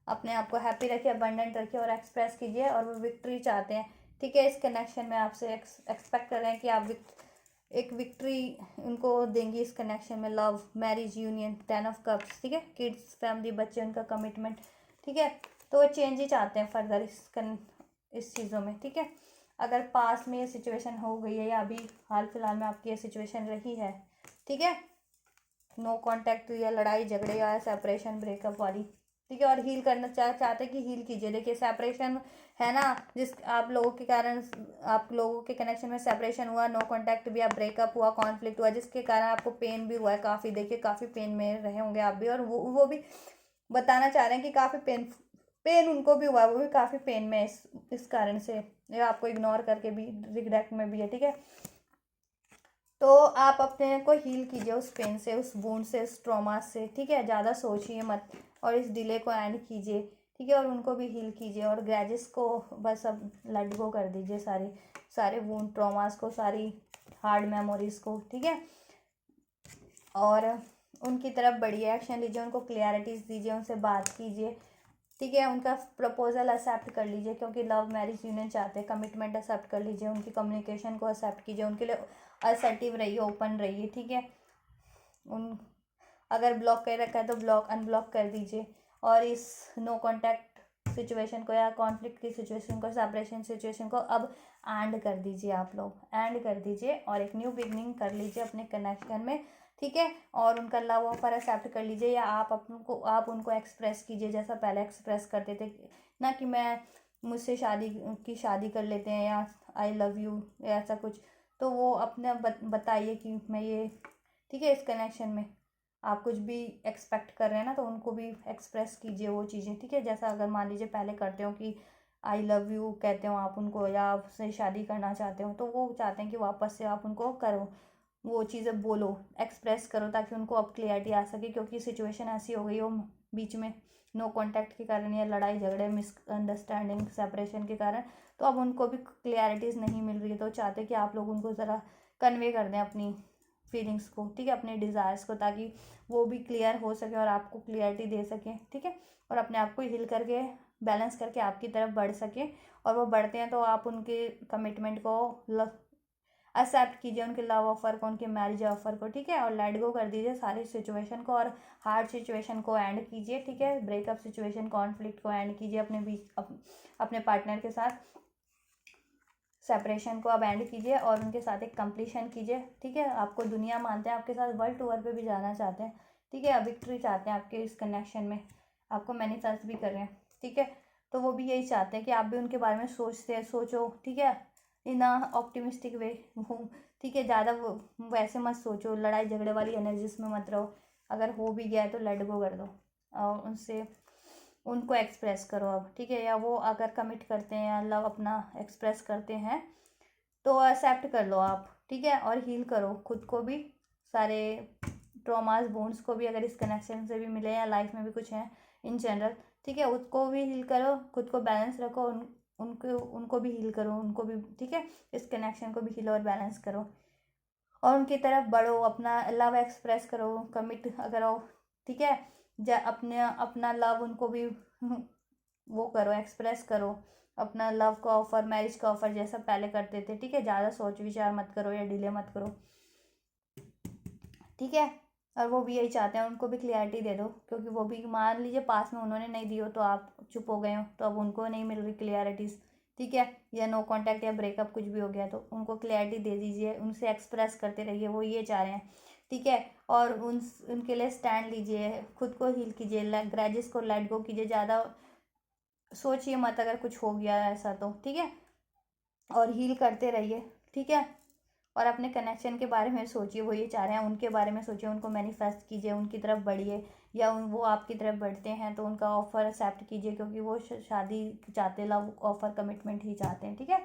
अपने आप को, हैप्पी रखिए, अबंडेंट रखिए और एक्सप्रेस कीजिए। और वो विक्ट्री चाहते हैं, ठीक है। इस कनेक्शन में आपसे एक्सपेक्ट कर रहे हैं कि आप एक विक्ट्री उनको देंगी इस कनेक्शन में। Love, marriage, union, 10 of cups, ठीक है। किड्स, फैमिली, बच्चे, उनका कमिटमेंट, ठीक है। तो वो चेंज ही चाहते हैं फर्दर इस चीज़ों में, ठीक है। अगर पास में ये सिचुएशन हो गई है या अभी हाल फिलहाल में आपकी ये सिचुएशन रही है, ठीक है, नो कांटेक्ट या लड़ाई झगड़े या सेपरेशन ब्रेकअप वाली, ठीक है, और हील करना चाहते कि हील कीजिए। देखिए सेपरेशन है ना, जिस आप लोगों के कारण, आप लोगों के कनेक्शन में सेपरेशन हुआ, नो कांटेक्ट भी, आप ब्रेकअप हुआ, कॉन्फ्लिक्ट हुआ, जिसके कारण आपको पेन भी हुआ है काफ़ी। देखिए काफ़ी पेन में रहे होंगे आप भी, और वो भी बताना चाह रहे हैं कि काफ़ी पेन उनको भी हुआ है, वो भी काफ़ी पेन में इस कारण से, या आपको इग्नोर करके भी रिग्रेट में भी है, ठीक है। तो आप अपने को हील कीजिए उस पेन से, उस वुंड से, उस ट्रॉमा से, ठीक है। ज़्यादा सोचिए मत और इस डिले को एंड कीजिए, ठीक है, और उनको भी हील कीजिए और ग्रैजेस को बस अब लेट गो कर दीजिए, सारे वुंड ट्रॉमास को, सारी हार्ड मेमोरीज को, ठीक है। और उनकी तरफ बढ़िए एक्शन लीजिए, उनको क्लियरिटीज़ दीजिए, उनसे बात कीजिए, ठीक है। उनका प्रपोजल एक्सेप्ट कर लीजिए, क्योंकि लव मैरिज यूनियन चाहते हैं। कमिटमेंट एक्सेप्ट कर लीजिए, उनकी कम्युनिकेशन को एक्सेप्ट कीजिए, उनके लिए असर्टिव रहिए, ओपन रहिए, ठीक है। उन अगर ब्लॉक कर रखा है तो अनब्लॉक कर दीजिए और इस नो कॉन्टैक्ट सिचुएशन को या कॉन्फ्लिक्ट की सिचुएशन को, सेपरेशन सिचुएशन को अब एंड कर दीजिए। आप लोग एंड कर दीजिए और एक न्यू बिगनिंग कर लीजिए अपने कनेक्शन में, ठीक है। और उनका लव ऑफर एक्सेप्ट कर लीजिए या आप उनको एक्सप्रेस कीजिए जैसा पहले एक्सप्रेस करते थे ना, कि मैं मुझसे शादी कर लेते हैं या आई लव यू या ऐसा कुछ। तो वो अपने बताइए कि मैं ये, ठीक है, इस कनेक्शन में आप कुछ भी एक्सपेक्ट कर रहे हैं ना, तो उनको भी एक्सप्रेस कीजिए वो चीज़ें, ठीक है। जैसा अगर मान लीजिए पहले करते हो कि आई लव यू कहते हो आप उनको, या आपसे शादी करना चाहते हो, तो वो चाहते हैं कि वापस से आप उनको करो, वो चीज़ें बोलो, एक्सप्रेस करो, ताकि उनको अब क्लियरिटी आ सके। क्योंकि सिचुएशन ऐसी हो गई हो बीच में नो कांटेक्ट के कारण या लड़ाई झगड़े, मिसअंडरस्टैंडिंग, सेपरेशन के कारण, तो अब उनको भी क्लियरिटीज़ नहीं मिल रही है। तो चाहते कि आप लोग उनको ज़रा कन्वे कर दें अपनी फीलिंग्स को, ठीक है, अपने डिज़ायर्स को, ताकि वो भी क्लियर हो सके और आपको क्लियरिटी दे सकें, ठीक है। और अपने आप को हिल करके बैलेंस करके आपकी तरफ बढ़ सके। और वो बढ़ते हैं तो आप उनके कमिटमेंट को एक्सेप्ट कीजिए, उनके लव ऑफर को, उनके मैरिज ऑफर को, ठीक है। और लेट गो कर दीजिए सारी सिचुएशन को और हार्ड सिचुएशन को एंड कीजिए, ठीक है। ब्रेकअप सिचुएशन, कॉन्फ्लिक्ट को एंड कीजिए अपने बीच अपने पार्टनर के साथ। सेपरेशन को अब एंड कीजिए और उनके साथ एक कंप्लीशन कीजिए, ठीक है। आपको दुनिया मानते हैं, आपके साथ वर्ल्ड टूर पे भी जाना चाहते हैं, ठीक है। विक्ट्री चाहते हैं आपके इस कनेक्शन में, आपको मैनिफेस्ट भी कर रहे हैं, ठीक है। तो वो भी यही चाहते हैं कि आप भी उनके बारे में सोचो, ठीक है, इन ऑप्टिमिस्टिक वे, ठीक है। ज़्यादा वैसे मत सोचो, लड़ाई झगड़े वाली एनर्जीज में मत रहो। अगर हो भी गया है तो लेट गो कर दो और उनको एक्सप्रेस करो अब, ठीक है। या वो अगर कमिट करते हैं या लव अपना एक्सप्रेस करते हैं तो एक्सेप्ट कर लो आप, ठीक है। और हील करो खुद को भी, सारे ट्रॉमास, बोन्स को भी, अगर इस कनेक्शन से भी मिले या लाइफ में भी कुछ है इन जनरल, ठीक है, उसको भी हील करो, खुद को बैलेंस रखो, उनको भी हील करो, उनको भी, ठीक है, इस कनेक्शन को भी हील और बैलेंस करो और उनकी तरफ बढ़ो, अपना लव एक्सप्रेस करो, कमिट अगर हो, ठीक है। अपना लव उनको भी वो करो, एक्सप्रेस करो अपना लव का ऑफर, मैरिज का ऑफर जैसा पहले करते थे, ठीक है। ज़्यादा सोच विचार मत करो या डिले मत करो, ठीक है। और वो भी यही चाहते हैं, उनको भी क्लियरिटी दे दो, क्योंकि वो भी मान लीजिए पास में उन्होंने नहीं दी हो तो आप चुप हो गए हो, तो अब उनको नहीं मिल रही क्लियरिटीज़, ठीक है। या नो कांटेक्ट या ब्रेकअप कुछ भी हो गया तो उनको क्लियरिटी दे दीजिए, उनसे एक्सप्रेस करते रहिए, वो ये चाह रहे हैं, ठीक है। और उनके लिए स्टैंड लीजिए, खुद को हील कीजिए, ग्रजेस को लेट गो कीजिए, ज़्यादा सोचिए मत अगर कुछ हो गया ऐसा तो, ठीक है। और हील करते रहिए, ठीक है। और अपने कनेक्शन के बारे में सोचिए, वो ये चाह रहे हैं उनके बारे में सोचिए, उनको मैनिफेस्ट कीजिए, उनकी तरफ बढ़िए, या वो आपकी तरफ बढ़ते हैं तो उनका ऑफ़र एक्सेप्ट कीजिए, क्योंकि वो शादी चाहते, लव ऑफ़र कमिटमेंट ही चाहते हैं, ठीक है।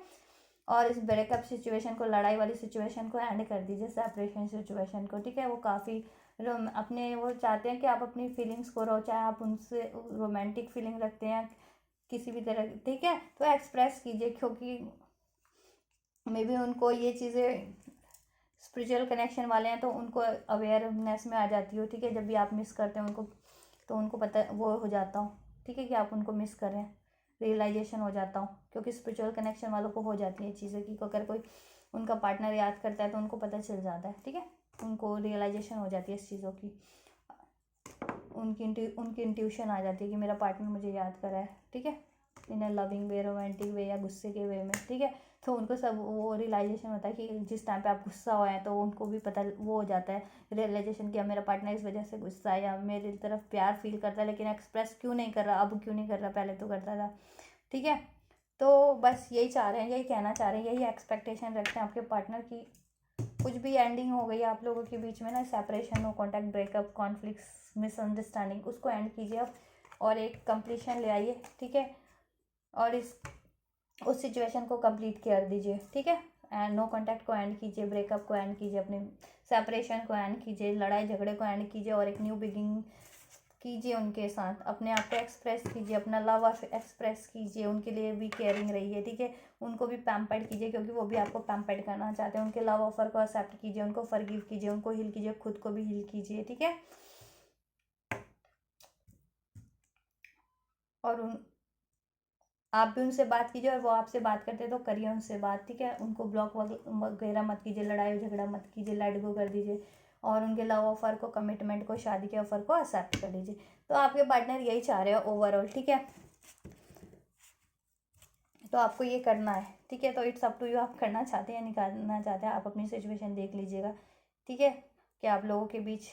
और इस ब्रेकअप सिचुएशन को, लड़ाई वाली सिचुएशन को एंड कर दीजिए, सेपरेशन सिचुएशन को, ठीक है। वो काफ़ी अपने वो चाहते हैं कि आप अपनी फीलिंग्स को रहो, चाहे आप उनसे रोमांटिक फीलिंग रखते हैं किसी भी तरह, ठीक है, तो एक्सप्रेस कीजिए, क्योंकि मे बी उनको ये चीज़ें स्पिरिचुअल कनेक्शन वाले हैं तो उनको अवेयरनेस में आ जाती हो, ठीक है। जब भी आप मिस करते हैं उनको तो उनको पता वो हो जाता हो, ठीक है, कि आप उनको मिस कर रहे हैं, रियलाइजेशन हो जाता हो, क्योंकि स्पिरिचुअल कनेक्शन वालों को हो जाती है चीज़ें कि अगर कोई उनका पार्टनर याद करता है तो उनको पता चल जाता है, ठीक है, उनको रियलाइजेशन हो जाती है इस चीज़ों की, उनकी इंट्यूशन आ जाती है कि मेरा पार्टनर मुझे याद कर रहा है, ठीक है, इन a loving way, romantic way, या गुस्से के वे में, ठीक है। तो उनको सब वो रियलाइजेशन होता है कि जिस टाइम पे आप गुस्सा हुआ है तो उनको भी पता वो हो जाता है रियलाइजेशन कि मेरा पार्टनर इस वजह से गुस्सा है, या मेरी तरफ प्यार फील करता है लेकिन एक्सप्रेस क्यों नहीं कर रहा, अब क्यों नहीं कर रहा, पहले तो करता था, ठीक है। तो बस यही चाह रहे हैं, यही कहना चाह रहे हैं, यही एक्सपेक्टेशन रखते हैं आपके पार्टनर की। कुछ भी एंडिंग हो गई आप लोगों के बीच में ना, सेपरेशन हो, कॉन्टैक्ट ब्रेकअप, कॉन्फ्लिक्ट्स, मिसअंडरस्टैंडिंग, उसको एंड कीजिए आप और एक कंप्लीशन ले आइए, ठीक है। और उस सिचुएशन को कंप्लीट कर दीजिए, ठीक है। एंड नो कॉन्टैक्ट को एंड कीजिए, ब्रेकअप को एंड कीजिए, अपने सेपरेशन को एंड कीजिए, लड़ाई झगड़े को एंड कीजिए और एक न्यू बिगिनिंग कीजिए उनके साथ। अपने आप को एक्सप्रेस कीजिए, अपना लव एक्सप्रेस कीजिए, उनके लिए भी केयरिंग रहिए, ठीक है। उनको भी पैम्पर्ड कीजिए, क्योंकि वो भी आपको पैम्पर्ड करना चाहते हैं। उनके लव ऑफर को एक्सेप्ट कीजिए, उनको फॉरगिव कीजिए, उनको हील कीजिए, खुद को भी हील कीजिए, ठीक है। और आप भी उनसे बात कीजिए, और वो आपसे बात करते हैं तो करिए उनसे बात, ठीक है। उनको ब्लॉक वगैरह मत कीजिए, लड़ाई झगड़ा मत कीजिए, लेट गो कर दीजिए, और उनके लव ऑफर को, कमिटमेंट को, शादी के ऑफर को एक्सेप्ट कर लीजिए। तो आपके पार्टनर यही चाह रहे हैं ओवरऑल, ठीक है। तो आपको ये करना है, ठीक है। तो इट्स अप टू यू, आप करना चाहते हैं या नहीं करना चाहते हैं, आप अपनी सिचुएशन देख लीजिएगा, ठीक है, कि आप लोगों के बीच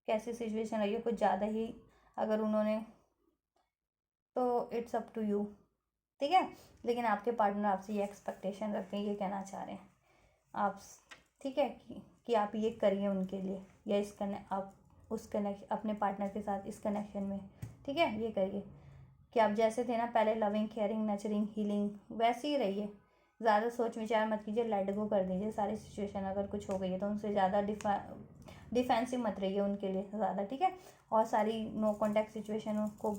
कैसी सिचुएशन रही है, कुछ ज़्यादा ही अगर उन्होंने, तो इट्स अप टू यू, ठीक है। लेकिन आपके पार्टनर आपसे ये एक्सपेक्टेशन रखते हैं, ये कहना चाह रहे हैं आप, ठीक है, कि आप ये करिए उनके लिए, या आप उस कनेक्शन अपने पार्टनर के साथ इस कनेक्शन में, ठीक है, ये करिए कि आप जैसे थे ना पहले, लविंग, केयरिंग, नर्चरिंग, हीलिंग, वैसे ही रहिए। ज़्यादा सोच विचार मत कीजिए, लेट गो कर दीजिए सारी सिचुएशन। अगर कुछ हो गई है तो उनसे ज़्यादा डिफेंसिव मत रहिए उनके लिए ज़्यादा, ठीक है। और सारी नो कॉन्टैक्ट सिचुएशन को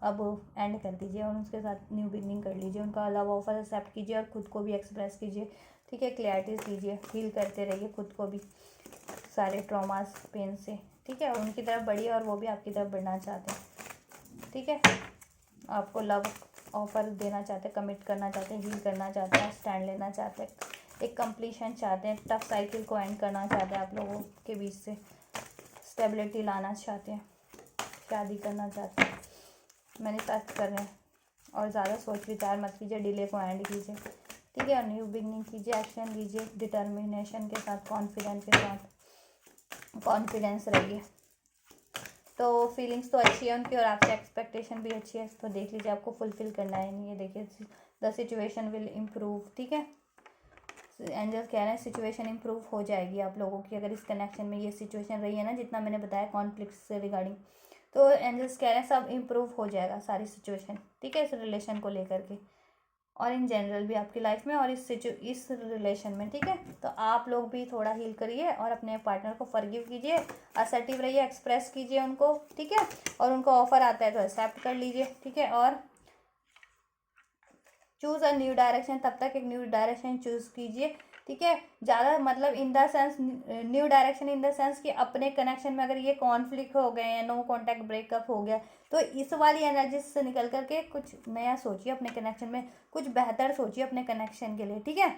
अब एंड कर दीजिए और उसके साथ न्यू बिगनिंग कर लीजिए। उनका लव ऑफर एक्सेप्ट कीजिए और खुद को भी एक्सप्रेस कीजिए, ठीक है। क्लैरिटी कीजिए, हील करते रहिए खुद को भी सारे ट्रॉमास, पेन से, ठीक है। उनकी तरफ बढ़िए और वो भी आपकी तरफ बढ़ना चाहते हैं, ठीक है। आपको लव ऑफर देना चाहते हैं, कमिट करना चाहते हैं, हील करना चाहते हैं, स्टैंड लेना चाहते हैं, एक कंप्लीशन चाहते हैं, टफ साइकिल को एंड करना चाहते हैं, आप लोगों के बीच से स्टेबिलिटी लाना चाहते हैं, शादी करना चाहते हैं, मैनिफेस्ट कर रहे हैं। और ज़्यादा सोच विचार मत कीजिए, डिले को एंड कीजिए, ठीक है। और न्यू बिगनिंग कीजिए, एक्शन लीजिए, डिटर्मिनेशन के साथ, कॉन्फिडेंस के साथ, कॉन्फिडेंस रहिए। तो फीलिंग्स तो अच्छी है उनकी और आपसे एक्सपेक्टेशन भी अच्छी है, तो देख लीजिए आपको फुलफिल करना है नहीं, ये देखिए द सिचुएशन विल इम्प्रूव, ठीक है। एंजल्स कह रहे हैं सिचुएशन इम्प्रूव हो जाएगी आप लोगों की, अगर इस कनेक्शन में ये सिचुएशन रही है ना, जितना मैंने बताया कॉन्फ्लिक्ट से रिगार्डिंग, तो एंजल्स कह रहे हैं सब इम्प्रूव हो जाएगा सारी सिचुएशन, ठीक है, इस रिलेशन को लेकर के और इन जनरल भी आपकी लाइफ में और इस रिलेशन में, ठीक है। तो आप लोग भी थोड़ा हील करिए और अपने पार्टनर को फॉरगिव कीजिए, असर्टिव रहिए, एक्सप्रेस कीजिए उनको, ठीक है। और उनको ऑफर आता है तो एक्सेप्ट कर लीजिए, ठीक है। और चूज़ अ न्यू डायरेक्शन, तब तक एक न्यू डायरेक्शन चूज़ कीजिए, ठीक है। ज़्यादा मतलब in the sense, new direction in the sense कि अपने कनेक्शन में अगर ये कॉन्फ्लिक्ट हो गए हैं, नो कॉन्टैक्ट ब्रेकअप हो गया, तो इस वाली एनर्जी से निकल करके कुछ नया सोचिए अपने कनेक्शन में, कुछ बेहतर सोचिए अपने कनेक्शन के लिए, ठीक है।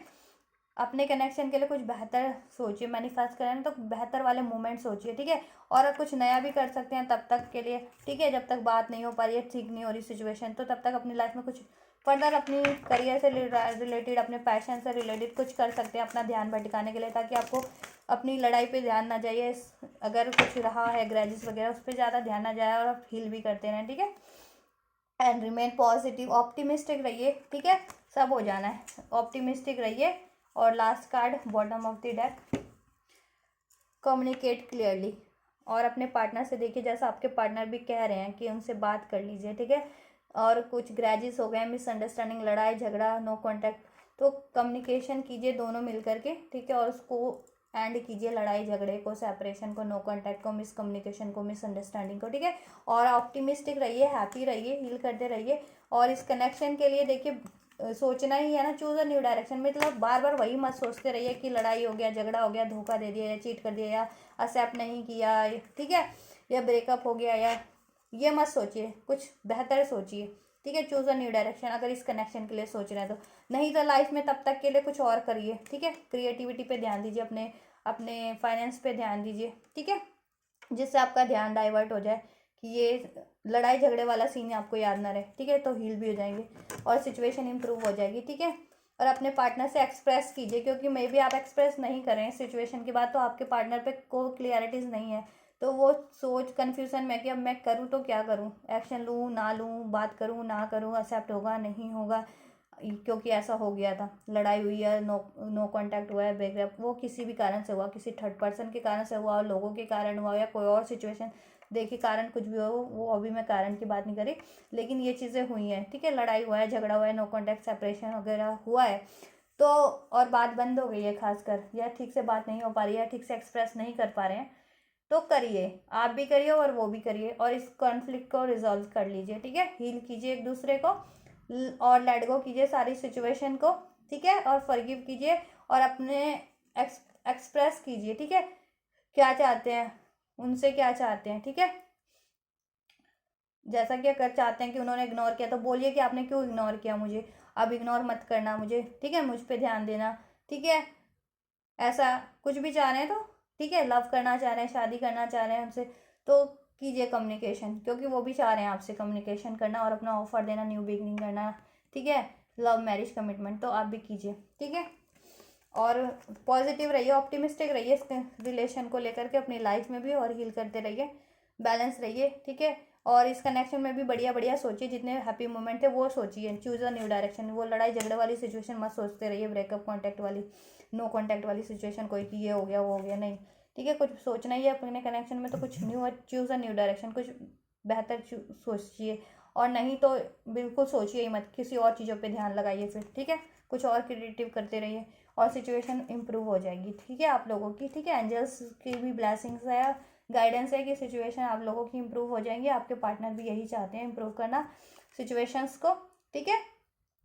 अपने कनेक्शन के लिए कुछ बेहतर सोचिए, मैनिफेस्ट करें तो बेहतर वाले मोमेंट सोचिए, ठीक है। और कुछ नया भी कर सकते हैं तब तक के लिए, ठीक है, जब तक बात नहीं हो पा रही है, ठीक नहीं हो रही सिचुएशन, तो तब तक अपनी लाइफ में कुछ फर्दर अपनी करियर से रिलेटेड, अपने पैशन से रिलेटेड कुछ कर सकते हैं अपना ध्यान भटकाने के लिए, ताकि आपको अपनी लड़ाई पे ध्यान ना जाइए, अगर कुछ रहा है ग्रजेस वगैरह उस पर ज़्यादा ध्यान ना जाए और आप हील भी करते रहें, ठीक है। एंड रिमेन पॉजिटिव, ऑप्टिमिस्टिक रहिए, ठीक है, सब हो जाना है, ऑप्टिमिस्टिक रहिए। और last card bottom of the deck, communicate clearly. और अपने पार्टनर से देखिए, जैसा आपके पार्टनर भी कह रहे हैं कि उनसे बात कर लीजिए, ठीक है। और कुछ ग्रैजेस हो गए, मिसअंडरस्टैंडिंग, लड़ाई झगड़ा, नो कॉन्टैक्ट, तो कम्युनिकेशन कीजिए दोनों मिल करके, ठीक है। और उसको एंड कीजिए, लड़ाई झगड़े को, सेपरेशन को, नो कॉन्टैक्ट को, मिसकम्युनिकेशन को, मिसअंडरस्टैंडिंग को, ठीक है। और ऑप्टिमिस्टिक रहिए, हैप्पी रहिए, हील करते रहिए। और इस कनेक्शन के लिए देखिए सोचना ही है ना, चूज अ न्यू डायरेक्शन, मतलब बार बार वही मत सोचते रहिए कि लड़ाई हो गया, झगड़ा हो गया, धोखा दे दिया या चीट कर दिया या एक्सेप्ट नहीं किया, ठीक है, या ब्रेकअप हो गया, या ये मत सोचिए, कुछ बेहतर सोचिए, ठीक है। चूज अ न्यू डायरेक्शन अगर इस कनेक्शन के लिए सोच रहे हैं तो, नहीं तो लाइफ में तब तक के लिए कुछ और करिए, ठीक है। क्रिएटिविटी पे ध्यान दीजिए, अपने अपने फाइनेंस पे ध्यान दीजिए, ठीक है, जिससे आपका ध्यान डाइवर्ट हो जाए कि ये लड़ाई झगड़े वाला सीन आपको याद ना रहे, ठीक है। तो हील भी हो जाएंगे और सिचुएशन इंप्रूव हो जाएगी, ठीक है। और अपने पार्टनर से एक्सप्रेस कीजिए, क्योंकि मे बी आप एक्सप्रेस नहीं करें सिचुएशन की बात, तो आपके पार्टनर पे कोई क्लियरिटीज़ नहीं है, तो वो सोच कन्फ्यूजन में कि अब मैं करूँ तो क्या करूँ, एक्शन लूँ ना लूँ, बात करूँ ना करूँ, एक्सेप्ट होगा नहीं होगा, क्योंकि ऐसा हो गया था, लड़ाई हुई है, नो कांटेक्ट हुआ है, ब्रेकअप, वो किसी भी कारण से हुआ, किसी थर्ड पर्सन के कारण से हुआ, लोगों के कारण हुआ, या कोई और सिचुएशन, देखिए कारण कुछ भी हो, वो अभी मैं कारण की बात नहीं करी, लेकिन ये चीज़ें हुई हैं, ठीक है। लड़ाई हुआ है, झगड़ा हुआ है, नो कॉन्टैक्ट, सेपरेशन वगैरह हुआ है, तो और बात बंद हो गई है खासकर, या ठीक से बात नहीं हो पा रही है, ठीक से एक्सप्रेस नहीं कर पा रहे हैं, तो करिए, आप भी करिए और वो भी करिए, और इस कॉन्फ्लिक्ट को रिजॉल्व कर लीजिए, ठीक है। हील कीजिए एक दूसरे को और लेट गो कीजिए सारी सिचुएशन को, ठीक है। और फॉरगिव कीजिए और अपने एक्सप्रेस कीजिए, ठीक है, क्या चाहते हैं, उनसे क्या चाहते हैं, ठीक है। जैसा कि अगर चाहते हैं कि उन्होंने इग्नोर किया तो बोलिए कि आपने क्यों इग्नोर किया मुझे, अब इग्नोर मत करना मुझे, ठीक है, मुझ पे ध्यान देना, ठीक है। ऐसा कुछ भी चाह रहे हैं तो, ठीक है, लव करना चाह रहे हैं, शादी करना चाह रहे हैं उनसे, तो कीजिए कम्युनिकेशन, क्योंकि वो भी चाह रहे हैं आपसे कम्युनिकेशन करना और अपना ऑफर देना, न्यू बिगनिंग करना, ठीक है, लव मैरिज कमिटमेंट, तो आप भी कीजिए, ठीक है। और पॉजिटिव रहिए, ऑप्टिमिस्टिक रहिए इस रिलेशन को लेकर के, अपनी लाइफ में भी, और हील करते रहिए, बैलेंस रहिए, ठीक है। और इस कनेक्शन में भी बढ़िया बढ़िया सोचिए, जितने हैप्पी मोमेंट थे वो सोचिए, चूज अ न्यू डायरेक्शन, वो लड़ाई झगड़े वाली सिचुएशन मत सोचते रहिए, ब्रेकअप कॉन्टैक्ट वाली, नो कॉन्टैक्ट वाली सिचुएशन, कोई कि ये हो गया वो हो गया, नहीं, ठीक है। कुछ सोचना ही है अपने कनेक्शन में तो कुछ new, choose a new direction, कुछ बेहतर सोचिए, और नहीं तो बिल्कुल सोचिए ही मत, किसी और चीज़ों पे ध्यान लगाइए फिर, ठीक है, कुछ और क्रिएटिव करते रहिए और सिचुएशन इंप्रूव हो जाएगी, ठीक है, आप लोगों की, ठीक है। एंजल्स की भी ब्लेसिंग्स है, गाइडेंस है कि सिचुएशन आप लोगों की इंप्रूव हो जाएंगी, आपके पार्टनर भी यही चाहते हैं, इंप्रूव करना सिचुएशंस को, ठीक है,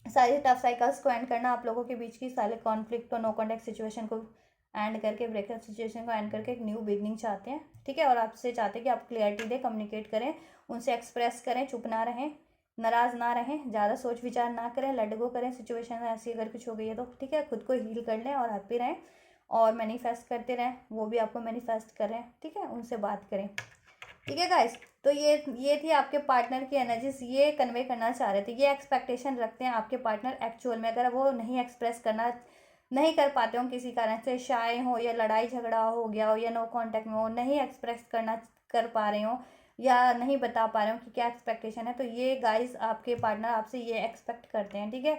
सारी टफ साइकिल्स को एंड करना, आप लोगों के बीच की सारे कॉन्फ्लिक्ट को, नो कॉन्टैक्ट सिचुएशन को एंड करके, ब्रेकअप सिचुएशन को एंड करके एक न्यू बिगनिंग चाहते हैं, ठीक है। और आपसे चाहते हैं कि आप क्लियरिटी दें, कम्युनिकेट करें, उनसे एक्सप्रेस करें, चुप ना रहें, नाराज़ ना रहें, ज़्यादा सोच विचार ना करें, लेट गो करें सिचुएशन ऐसी अगर कुछ हो गई है तो, ठीक है, खुद को हील कर लें और हैप्पी रहें, और मैनिफेस्ट करते रहें, वो भी आपको मैनिफेस्ट कर रहे हैं, ठीक है, उनसे बात करें, ठीक है गाइस। तो ये थी आपके पार्टनर की एनर्जीज, ये कन्वे करना चाह रहे थे, ये एक्सपेक्टेशन रखते हैं आपके पार्टनर एक्चुअल में, अगर वो नहीं एक्सप्रेस करना नहीं कर पाते हो किसी कारण से, शाय हो या लड़ाई झगड़ा हो गया हो या नो कांटेक्ट में हो, नहीं एक्सप्रेस करना कर पा रहे हो या नहीं बता पा रहे हो कि क्या एक्सपेक्टेशन है, तो ये गाइस आपके पार्टनर आपसे ये एक्सपेक्ट करते हैं, ठीक है।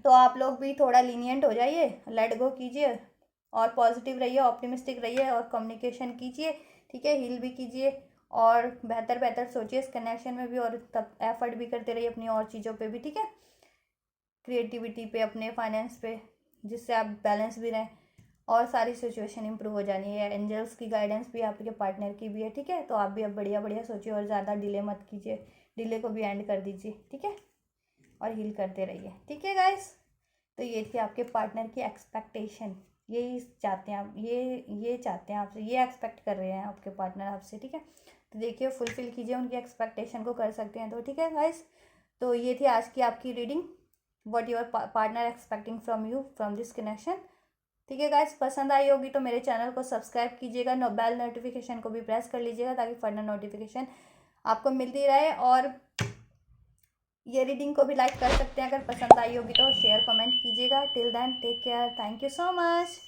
तो आप लोग भी थोड़ा लीनियंट हो जाइए, लेट गो कीजिए और पॉजिटिव रहिए, ऑप्टिमिस्टिक रहिए और कम्युनिकेशन कीजिए, ठीक है, हील भी कीजिए और बेहतर बेहतर सोचिए इस कनेक्शन में भी, और तब एफर्ट भी करते रहिए अपनी और चीज़ों पे भी, ठीक है, क्रिएटिविटी पे, अपने फाइनेंस पे, जिससे आप बैलेंस भी रहें और सारी सिचुएशन इंप्रूव हो जानी है। एंजल्स की गाइडेंस भी आपके पार्टनर की भी है, ठीक है। तो आप भी अब बढ़िया बढ़िया सोचिए और ज़्यादा डिले मत कीजिए, डिले को भी एंड कर दीजिए, ठीक है, और हील करते रहिए, ठीक है गाइस। तो ये थी आपके पार्टनर की एक्सपेक्टेशन, यही चाहते हैं आप, ये चाहते हैं आपसे, ये एक्सपेक्ट कर रहे हैं आपके पार्टनर आपसे, ठीक है। तो देखिए फुलफिल कीजिए उनकी एक्सपेक्टेशन को, कर सकते हैं तो, ठीक है गाइस। तो ये थी आज की आपकी reading, what your partner expecting from you from this connection, ठीक है गाइस। पसंद आई होगी तो मेरे चैनल को सब्सक्राइब कीजिएगा, बेल नोटिफिकेशन को भी प्रेस कर लीजिएगा ताकि फर्दर नोटिफिकेशन आपको मिलती रहे, और ये रीडिंग को भी लाइक कर सकते हैं अगर पसंद आई होगी तो, शेयर कमेंट कीजिएगा। Till then take care, thank you so much.